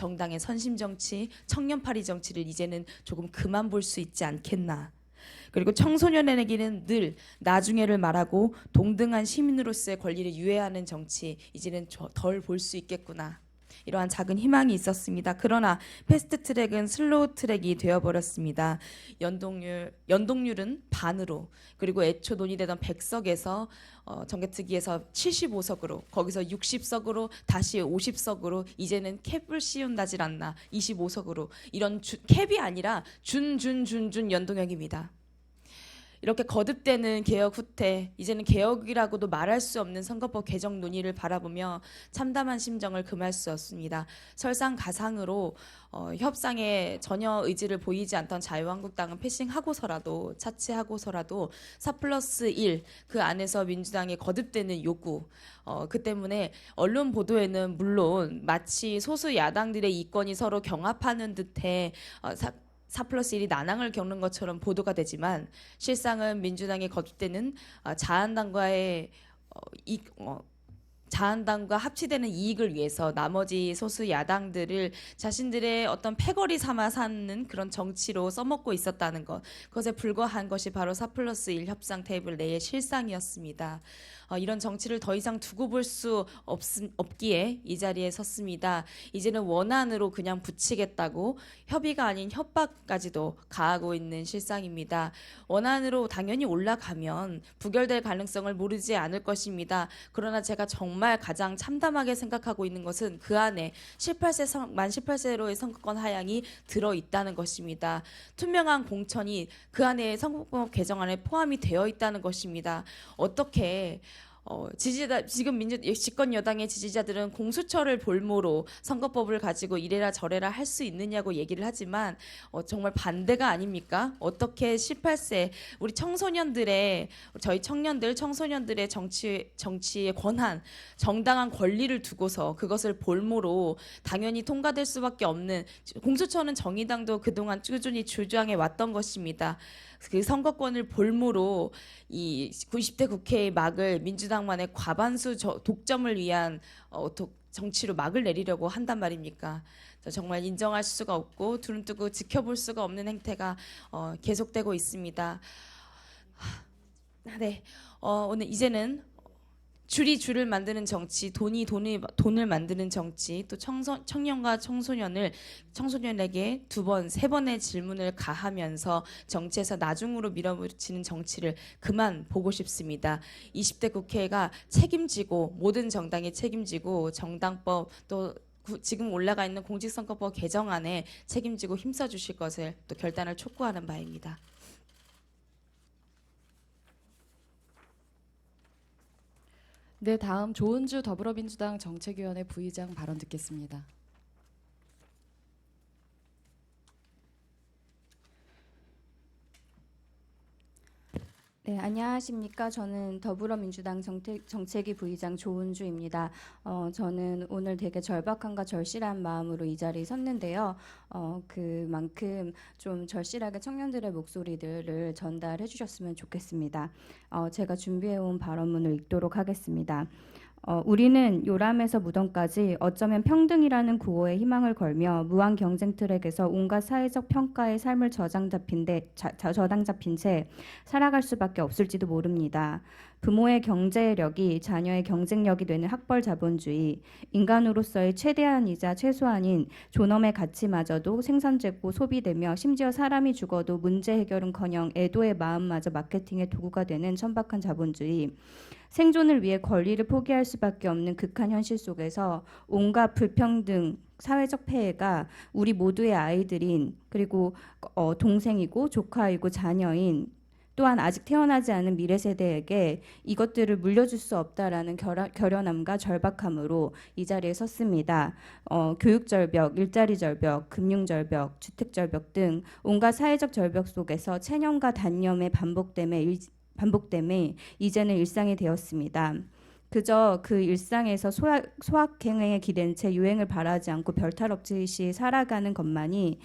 정당의 선심 정치, 청년파리 정치를 이제는 조금 그만 볼 수 있지 않겠나. 그리고 청소년에게는 늘 나중에를 말하고 동등한 시민으로서의 권리를 유예하는 정치 이제는 덜 볼 수 있겠구나. 이러한 작은 희망이 있었습니다. 그러나 패스트트랙은 슬로우 트랙이 되어버렸습니다. 연동률은 반으로, 그리고 애초 논의되던 100석에서 정개특위에서 75석으로, 거기서 60석으로 다시 50석으로, 이제는 캡을 씌운다질 않나 25석으로, 이런 캡이 아니라 준 연동형입니다. 이렇게 거듭되는 개혁 후퇴, 이제는 개혁이라고도 말할 수 없는 선거법 개정 논의를 바라보며 참담한 심정을 금할 수 없습니다. 설상가상으로 협상에 전혀 의지를 보이지 않던 자유한국당은 패싱하고서라도, 차치하고서라도 4+1 그 안에서 민주당의 거듭되는 요구, 그 때문에 언론 보도에는 물론 마치 소수 야당들의 이권이 서로 경합하는 듯해 4+1이 난항을 겪는 것처럼 보도가 되지만, 실상은 민주당이 거듭되는 자한당과 합치되는 이익을 위해서 나머지 소수 야당들을 자신들의 어떤 패거리 삼아 사는 그런 정치로 써먹고 있었다는 것, 그것에 불과한 것이 바로 4+1 협상 테이블 내의 실상이었습니다. 이런 정치를 더 이상 두고 볼 수 없기에 이 자리에 섰습니다. 이제는 원안으로 그냥 붙이겠다고 협의가 아닌 협박까지도 가하고 있는 실상입니다. 원안으로 당연히 올라가면 부결될 가능성을 모르지 않을 것입니다. 그러나 제가 정말 가장 참담하게 생각하고 있는 것은 그 안에 만 18세로의 선거권 하향이 들어있다는 것입니다. 투명한 공천이 그 안에 선거법 개정안에 포함이 되어 있다는 것입니다. 어떻게 지금 집권 여당의 지지자들은 공수처를 볼모로 선거법을 가지고 이래라 저래라 할 수 있느냐고 얘기를 하지만 정말 반대가 아닙니까? 어떻게 18세 우리 저희 청소년들의 정치의 권한, 정당한 권리를 두고서 그것을 볼모로 당연히 통과될 수밖에 없는, 공수처는 정의당도 그동안 꾸준히 주장해 왔던 것입니다. 그 선거권을 볼모로 이 90대 국회의 막을 민주당만의 과반수 독점을 위한 정치로 막을 내리려고 한단 말입니까? 정말 인정할 수가 없고 두눈 뜨고 지켜볼 수가 없는 행태가 계속되고 있습니다. 네, 오늘 이제는 줄이 줄을 만드는 정치, 돈이 돈을 만드는 정치, 또 청년과 청소년에게 2번, 3번의 질문을 가하면서 정치에서 나중으로 밀어붙이는 정치를 그만 보고 싶습니다. 20대 국회가 책임지고, 모든 정당이 책임지고, 정당법 또 지금 올라가 있는 공직선거법 개정안에 책임지고 힘써 주실 것을 또 결단을 촉구하는 바입니다. 네, 다음 조은주 더불어민주당 정책위원회 부의장 발언 듣겠습니다. 네, 안녕하십니까. 저는 더불어민주당 정책위 부의장 조은주입니다. 저는 오늘 되게 절박함과 절실한 마음으로 이 자리에 섰는데요. 그만큼 좀 절실하게 청년들의 목소리들을 전달해 주셨으면 좋겠습니다. 제가 준비해온 발언문을 읽도록 하겠습니다. 우리는 요람에서 무덤까지 어쩌면 평등이라는 구호에 희망을 걸며 무한 경쟁 트랙에서 온갖 사회적 평가의 삶을 저당 잡힌 채 살아갈 수밖에 없을지도 모릅니다. 부모의 경제력이 자녀의 경쟁력이 되는 학벌 자본주의, 인간으로서의 최대한이자 최소한인 존엄의 가치마저도 생산되고 소비되며 심지어 사람이 죽어도 문제 해결은커녕 애도의 마음마저 마케팅의 도구가 되는 천박한 자본주의, 생존을 위해 권리를 포기할 수밖에 없는 극한 현실 속에서 온갖 불평등, 사회적 폐해가 우리 모두의 아이들인, 그리고 동생이고 조카이고 자녀인, 또한 아직 태어나지 않은 미래 세대에게 이것들을 물려줄 수 없다라는 결연함과 절박함으로 이 자리에 섰습니다. 교육 절벽, 일자리 절벽, 금융 절벽, 주택 절벽 등 온갖 사회적 절벽 속에서 체념과 단념의 반복됨에 이제는 일상이 되었습니다. 그저 그 일상에서 소확행에 기댄 채 유행을 바라지 않고 별탈 없이 살아가는 것만이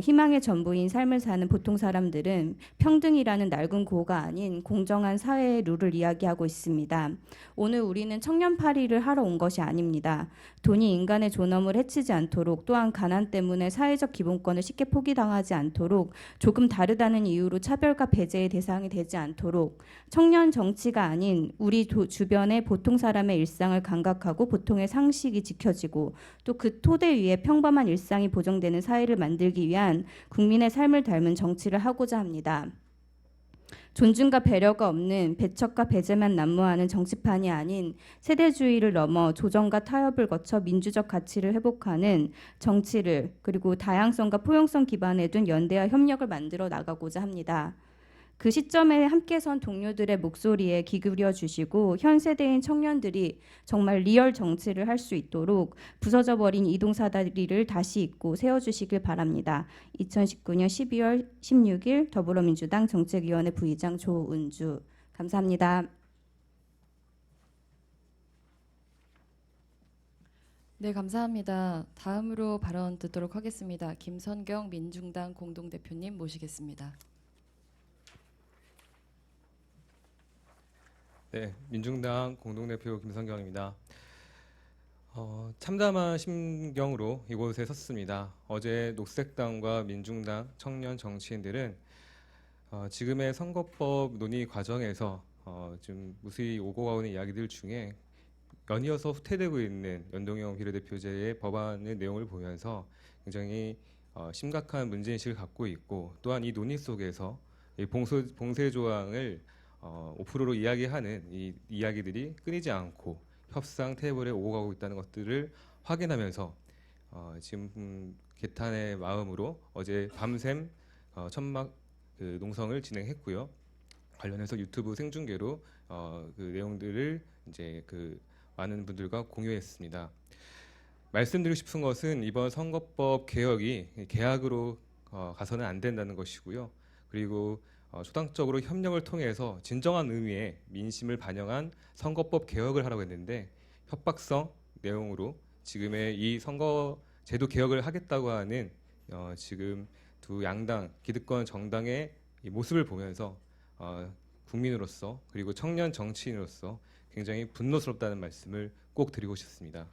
희망의 전부인 삶을 사는 보통 사람들은 평등이라는 낡은 구호가 아닌 공정한 사회의 룰을 이야기하고 있습니다. 오늘 우리는 청년파리를 하러 온 것이 아닙니다. 돈이 인간의 존엄을 해치지 않도록, 또한 가난 때문에 사회적 기본권을 쉽게 포기당하지 않도록, 조금 다르다는 이유로 차별과 배제의 대상이 되지 않도록, 청년 정치가 아닌 우리 주변의 보통 사람의 일상을 감각하고 보통의 상식이 지켜지고, 또 그 토대 위에 평범한 일상이 보정되는 사회를 만들기 위한 국민의 삶을 닮은 정치를 하고자 합니다. 존중과 배려가 없는 배척과 배제만 난무하는 정치판이 아닌 세대주의를 넘어 조정과 타협을 거쳐 민주적 가치를 회복하는 정치를, 그리고 다양성과 포용성 기반에 둔 연대와 협력을 만들어 나가고자 합니다. 그 시점에 함께 선 동료들의 목소리에 귀 기울여 주시고 현 세대인 청년들이 정말 리얼 정치를 할 수 있도록 부서져 버린 이동사다리를 다시 잇고 세워주시길 바랍니다. 2019년 12월 16일 더불어민주당 정책위원회 부의장 조은주. 감사합니다. 네, 감사합니다. 다음으로 발언 듣도록 하겠습니다. 김선경 민중당 공동대표님 모시겠습니다. 네, 민중당 공동대표 김성경입니다. 참담한 심경으로 이곳에 섰습니다. 어제 녹색당과 민중당 청년 정치인들은 지금의 선거법 논의 과정에서 좀 무수히 오고 가오는 이야기들 중에 연이어서 후퇴되고 있는 연동형 비례대표제의 법안의 내용을 보면서 굉장히 심각한 문제인식을 갖고 있고, 또한 이 논의 속에서 이 봉쇄 조항을 5%로 이야기하는 이 이야기들이 끊이지 않고 협상 테이블에 오고 가고 있다는 것들을 확인하면서 지금 개탄의 마음으로 어제 밤샘 천막 농성을 진행했고요. 관련해서 유튜브 생중계로 그 내용들을 이제 많은 분들과 공유했습니다. 말씀드리고 싶은 것은 이번 선거법 개혁이 계약으로 가서는 안 된다는 것이고요. 그리고 초당적으로 협력을 통해서 진정한 의미의 민심을 반영한 선거법 개혁을 하라고 했는데, 협박성 내용으로 지금의 이 선거 제도 개혁을 하겠다고 하는 지금 두 양당 기득권 정당의 이 모습을 보면서 국민으로서 그리고 청년 정치인으로서 굉장히 분노스럽다는 말씀을 꼭 드리고 싶습니다.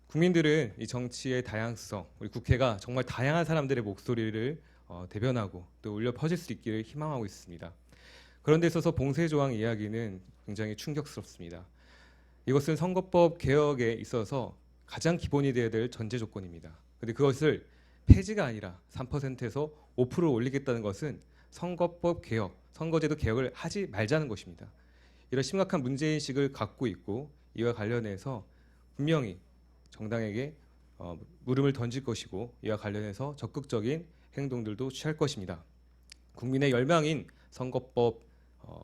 국민들은 이 정치의 다양성, 우리 국회가 정말 다양한 사람들의 목소리를 대변하고 또 울려 퍼질 수 있기를 희망하고 있습니다. 그런 데 있어서 봉쇄 조항 이야기는 굉장히 충격스럽습니다. 이것은 선거법 개혁에 있어서 가장 기본이 되어야 될 전제 조건입니다. 그런데 그것을 폐지가 아니라 3%에서 5%를 올리겠다는 것은 선거법 개혁, 선거제도 개혁을 하지 말자는 것입니다. 이런 심각한 문제인식을 갖고 있고, 이와 관련해서 분명히 정당에게 물음을 던질 것이고, 이와 관련해서 적극적인 행동들도 취할 것입니다. 국민의 열망인 선거법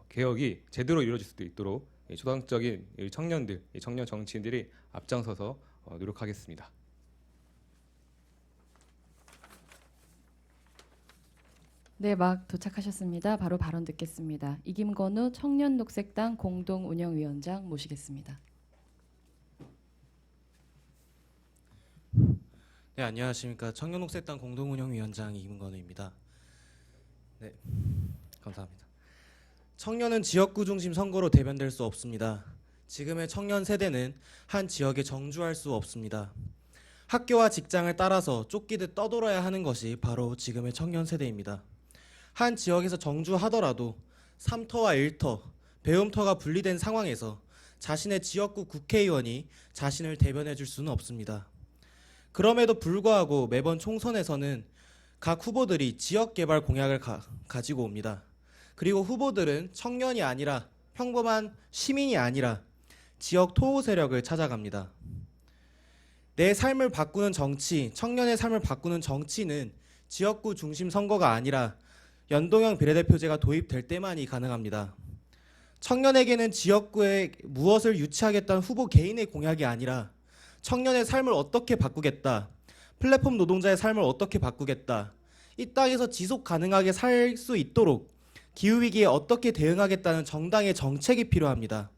개혁이 제대로 이루어질 수 있도록 초당적인 청년들, 청년 정치인들이 앞장서서 노력하겠습니다. 네, 막 도착하셨습니다. 바로 발언 듣겠습니다. 이김건우 청년녹색당 공동운영위원장 모시겠습니다. 네, 안녕하십니까. 청년녹색당 공동운영위원장 이김건우입니다. 네, 감사합니다. 청년은 지역구 중심 선거로 대변될 수 없습니다. 지금의 청년 세대는 한 지역에 정주할 수 없습니다. 학교와 직장을 따라서 쫓기듯 떠돌아야 하는 것이 바로 지금의 청년 세대입니다. 한 지역에서 정주하더라도 3터와 1터, 배움터가 분리된 상황에서 자신의 지역구 국회의원이 자신을 대변해 줄 수는 없습니다. 그럼에도 불구하고 매번 총선에서는 각 후보들이 지역개발 공약을 가지고 옵니다. 그리고 후보들은 청년이 아니라 평범한 시민이 아니라 지역 토호 세력을 찾아갑니다. 내 삶을 바꾸는 정치, 청년의 삶을 바꾸는 정치는 지역구 중심 선거가 아니라 연동형 비례대표제가 도입될 때만이 가능합니다. 청년에게는 지역구에 무엇을 유치하겠다는 후보 개인의 공약이 아니라 청년의 삶을 어떻게 바꾸겠다, 플랫폼 노동자의 삶을 어떻게 바꾸겠다, 이 땅에서 지속 가능하게 살 수 있도록 기후위기에 어떻게 대응하겠다는 정당의 정책이 필요합니다.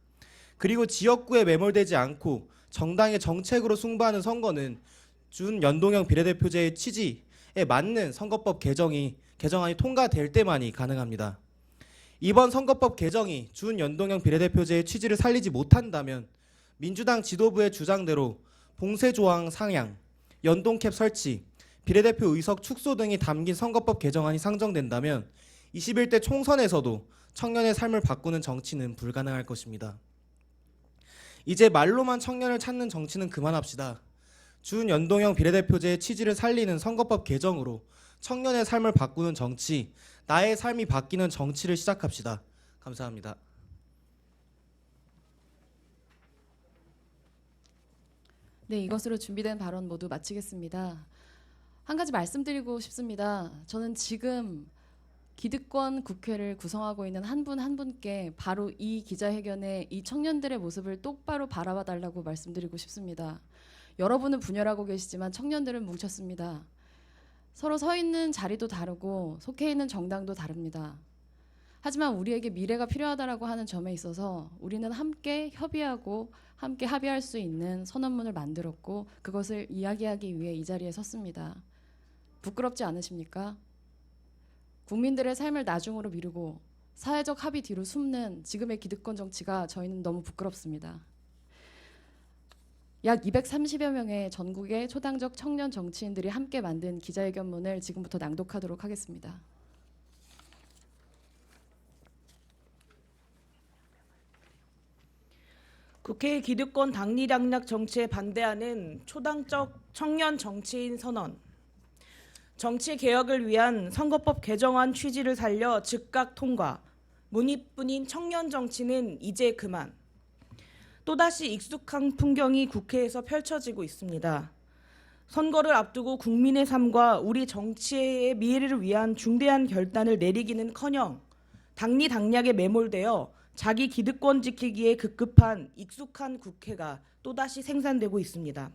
그리고 지역구에 매몰되지 않고 정당의 정책으로 승부하는 선거는 준 연동형 비례대표제의 취지에 맞는 선거법 개정안이 통과될 때만이 가능합니다. 이번 선거법 개정이 준연동형 비례대표제의 취지를 살리지 못한다면 민주당 지도부의 주장대로 봉쇄 조항 상향, 연동캡 설치, 비례대표 의석 축소 등이 담긴 선거법 개정안이 상정된다면 21대 총선에서도 청년의 삶을 바꾸는 정치는 불가능할 것입니다. 이제 말로만 청년을 찾는 정치는 그만합시다. 준연동형 비례대표제의 취지를 살리는 선거법 개정으로 청년의 삶을 바꾸는 정치, 나의 삶이 바뀌는 정치를 시작합시다. 감사합니다. 네, 이것으로 준비된 발언 모두 마치겠습니다. 한 가지 말씀드리고 싶습니다. 저는 지금 기득권 국회를 구성하고 있는 한 분 한 분께 바로 이 기자회견에 이 청년들의 모습을 똑바로 바라봐 달라고 말씀드리고 싶습니다. 여러분은 분열하고 계시지만 청년들은 뭉쳤습니다. 서로 서 있는 자리도 다르고 속해 있는 정당도 다릅니다. 하지만 우리에게 미래가 필요하다라고 하는 점에 있어서 우리는 함께 협의하고 함께 합의할 수 있는 선언문을 만들었고 그것을 이야기하기 위해 이 자리에 섰습니다. 부끄럽지 않으십니까? 국민들의 삶을 나중으로 미루고 사회적 합의 뒤로 숨는 지금의 기득권 정치가 저희는 너무 부끄럽습니다. 약 230여 명의 전국의 초당적 청년 정치인들이 함께 만든 기자회견문을 지금부터 낭독하도록 하겠습니다. 국회 기득권 당리당략 정치에 반대하는 초당적 청년 정치인 선언. 정치 개혁을 위한 선거법 개정안 취지를 살려 즉각 통과. 문의뿐인 청년 정치는 이제 그만. 또다시 익숙한 풍경이 국회에서 펼쳐지고 있습니다. 선거를 앞두고 국민의 삶과 우리 정치의 미래를 위한 중대한 결단을 내리기는커녕 당리당략에 매몰되어 자기 기득권 지키기에 급급한 익숙한 국회가 또다시 생산되고 있습니다.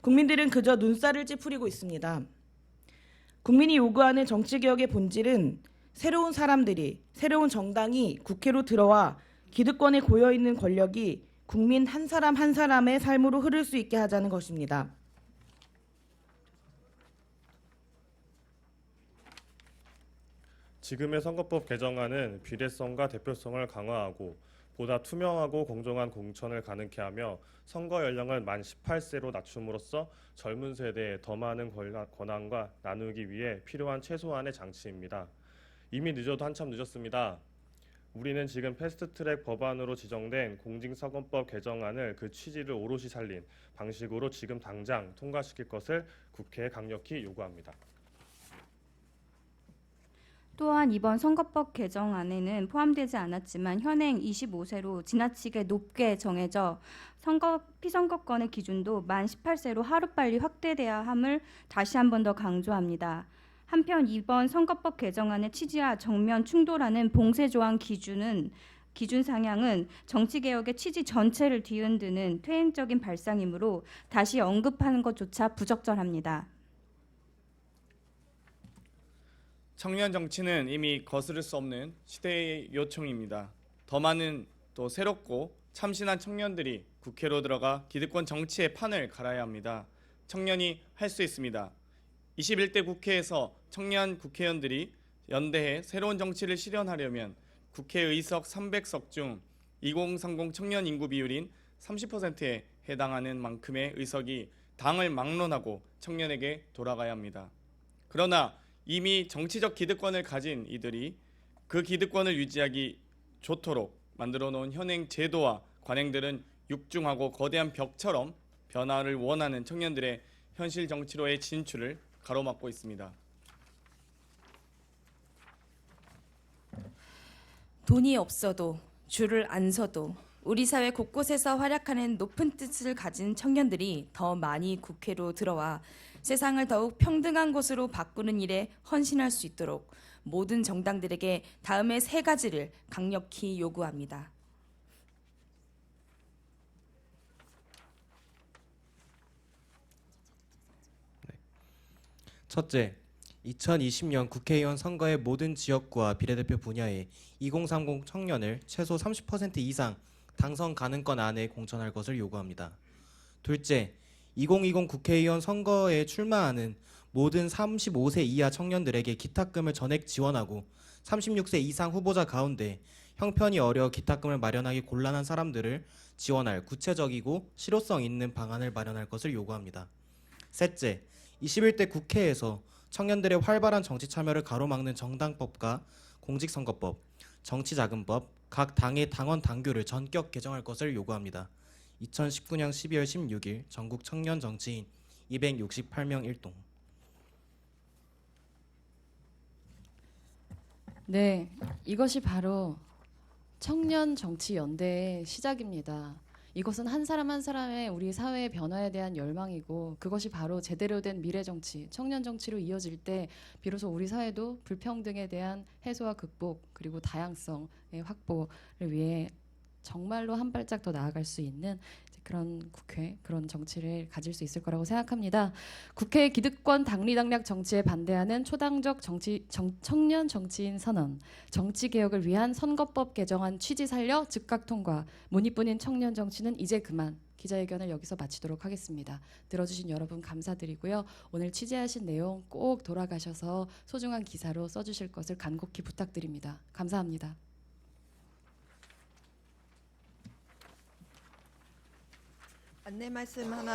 국민들은 그저 눈살을 찌푸리고 있습니다. 국민이 요구하는 정치개혁의 본질은 새로운 사람들이, 새로운 정당이 국회로 들어와 기득권에 고여있는 권력이 국민 한 사람 한 사람의 삶으로 흐를 수 있게 하자는 것입니다. 지금의 선거법 개정안은 비례성과 대표성을 강화하고 보다 투명하고 공정한 공천을 가능케 하며 선거 연령을 만 18세로 낮춤으로써 젊은 세대에 더 많은 권한과 나누기 위해 필요한 최소한의 장치입니다. 이미 늦어도 한참 늦었습니다. 우리는 지금 패스트트랙 법안으로 지정된 공직선거법 개정안을 그 취지를 오롯이 살린 방식으로 지금 당장 통과시킬 것을 국회에 강력히 요구합니다. 또한 이번 선거법 개정안에는 포함되지 않았지만 현행 25세로 지나치게 높게 정해져 피선거권의 기준도 만 18세로 하루빨리 확대돼야 함을 다시 한 번 더 강조합니다. 한편 이번 선거법 개정안의 취지와 정면 충돌하는 봉쇄 조항 기준 상향은 정치개혁의 취지 전체를 뒤흔드는 퇴행적인 발상이므로 다시 언급하는 것조차 부적절합니다. 청년 정치는 이미 거스를 수 없는 시대의 요청입니다. 더 많은 또 새롭고 참신한 청년들이 국회로 들어가 기득권 정치의 판을 갈아야 합니다. 청년이 할 수 있습니다. 21대 국회에서 청년 국회의원들이 연대해 새로운 정치를 실현하려면 국회 의석 300석 중 2030 청년 인구 비율인 30%에 해당하는 만큼의 의석이 당을 막론하고 청년에게 돌아가야 합니다. 그러나 이미 정치적 기득권을 가진 이들이 그 기득권을 유지하기 좋도록 만들어 놓은 현행 제도와 관행들은 육중하고 거대한 벽처럼 변화를 원하는 청년들의 현실 정치로의 진출을 가로막고 있습니다. 돈이 없어도 줄을 안 서도 우리 사회 곳곳에서 활약하는 높은 뜻을 가진 청년들이 더 많이 국회로 들어와 세상을 더욱 평등한 곳으로 바꾸는 일에 헌신할 수 있도록 모든 정당들에게 다음의 세 가지를 강력히 요구합니다. 첫째, 2020년 국회의원 선거의 모든 지역구와 비례대표 분야에 2030 청년을 최소 30% 이상 당선 가능권 안에 공천할 것을 요구합니다. 둘째, 2020 국회의원 선거에 출마하는 모든 35세 이하 청년들에게 기탁금을 전액 지원하고 36세 이상 후보자 가운데 형편이 어려 기탁금을 마련하기 곤란한 사람들을 지원할 구체적이고 실효성 있는 방안을 마련할 것을 요구합니다. 셋째, 21대 국회에서 청년들의 활발한 정치 참여를 가로막는 정당법과 공직선거법, 정치자금법, 각 당의 당원 당규를 전격 개정할 것을 요구합니다. 2019년 12월 16일 전국 청년 정치인 268명 일동. 네, 이것이 바로 청년 정치 연대의 시작입니다. 이것은 한 사람 한 사람의 우리 사회의 변화에 대한 열망이고 그것이 바로 제대로 된 미래 정치, 청년 정치로 이어질 때 비로소 우리 사회도 불평등에 대한 해소와 극복 그리고 다양성의 확보를 위해 정말로 한 발짝 더 나아갈 수 있는 그런 국회, 그런 정치를 가질 수 있을 거라고 생각합니다. 국회 기득권 당리당략 정치에 반대하는 초당적 청년 정치인 선언, 정치 개혁을 위한 선거법 개정안 취지 살려 즉각 통과, 문의뿐인 청년 정치는 이제 그만. 기자회견을 여기서 마치도록 하겠습니다. 들어주신 여러분 감사드리고요. 오늘 취재하신 내용 꼭 돌아가셔서 소중한 기사로 써주실 것을 간곡히 부탁드립니다. 감사합니다. 안내 말씀 하나